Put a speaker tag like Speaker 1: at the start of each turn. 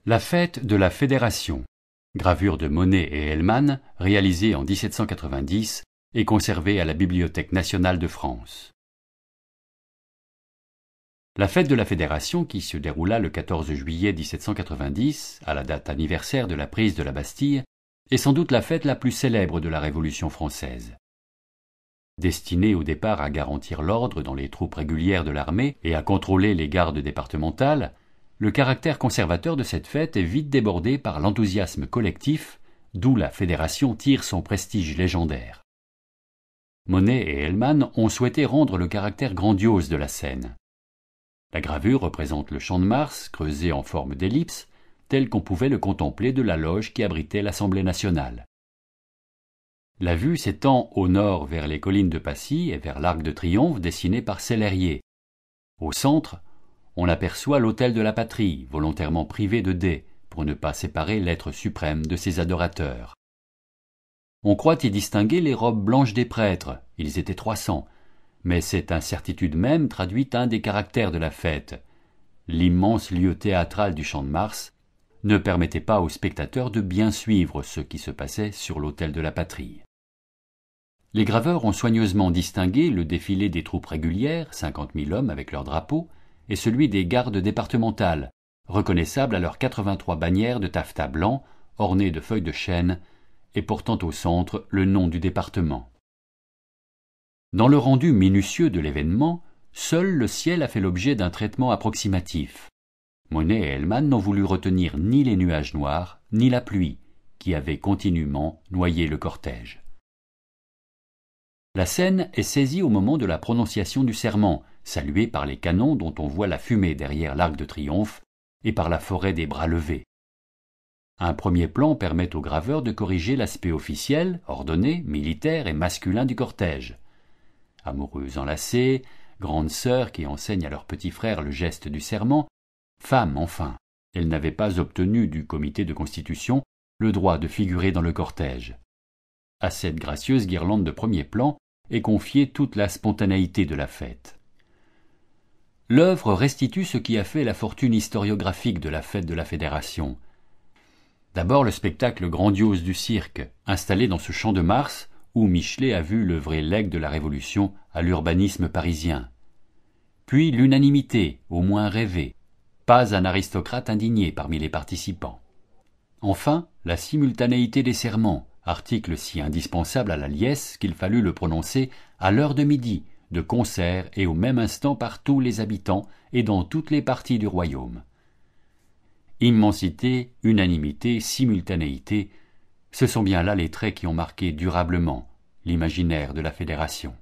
Speaker 1: La fête de la Fédération. Gravure de Monet et Hellman, réalisée en 1790 et conservée à la Bibliothèque nationale de France. La fête de la Fédération, qui se déroula le 14 juillet 1790, à la date anniversaire de la prise de la Bastille, est sans doute la fête la plus célèbre de la Révolution française. Destinée au départ à garantir l'ordre dans les troupes régulières de l'armée et à contrôler les gardes départementales, le caractère conservateur de cette fête est vite débordé par l'enthousiasme collectif, d'où la Fédération tire son prestige légendaire. Monet et Hellman ont souhaité rendre le caractère grandiose de la scène. La gravure représente le champ de Mars creusé en forme d'ellipse, tel qu'on pouvait le contempler de la loge qui abritait l'Assemblée nationale. La vue s'étend au nord vers les collines de Passy et vers l'Arc de Triomphe dessiné par Sellerier. Au centre, on aperçoit l'autel de la patrie, volontairement privé de dais, pour ne pas séparer l'être suprême de ses adorateurs. On croit y distinguer les robes blanches des prêtres, ils étaient 300, mais cette incertitude même traduit un des caractères de la fête. L'immense lieu théâtral du Champ de Mars ne permettait pas aux spectateurs de bien suivre ce qui se passait sur l'autel de la patrie. Les graveurs ont soigneusement distingué le défilé des troupes régulières, 50 000 hommes avec leurs drapeaux, et celui des gardes départementales, reconnaissables à leurs 83 bannières de taffetas blanc, ornées de feuilles de chêne, et portant au centre le nom du département. Dans le rendu minutieux de l'événement, seul le ciel a fait l'objet d'un traitement approximatif. Monet et Hellman n'ont voulu retenir ni les nuages noirs, ni la pluie, qui avait continuellement noyé le cortège. La scène est saisie au moment de la prononciation du serment, salué par les canons dont on voit la fumée derrière l'Arc de Triomphe et par la forêt des bras levés. Un premier plan permet aux graveurs de corriger l'aspect officiel, ordonné, militaire et masculin du cortège. Amoureuses enlacées, grandes sœurs qui enseignent à leurs petits frères le geste du serment, femmes enfin, elles n'avaient pas obtenu du comité de constitution le droit de figurer dans le cortège. À cette gracieuse guirlande de premier plan est confiée toute la spontanéité de la fête. L'œuvre restitue ce qui a fait la fortune historiographique de la fête de la Fédération. D'abord le spectacle grandiose du cirque, installé dans ce Champ de Mars, où Michelet a vu le vrai legs de la Révolution à l'urbanisme parisien. Puis l'unanimité, au moins rêvée, pas un aristocrate indigné parmi les participants. Enfin, la simultanéité des serments, article si indispensable à la liesse qu'il fallut le prononcer à l'heure de midi, de concert et au même instant par tous les habitants et dans toutes les parties du royaume. Immensité, unanimité, simultanéité, ce sont bien là les traits qui ont marqué durablement l'imaginaire de la Fédération.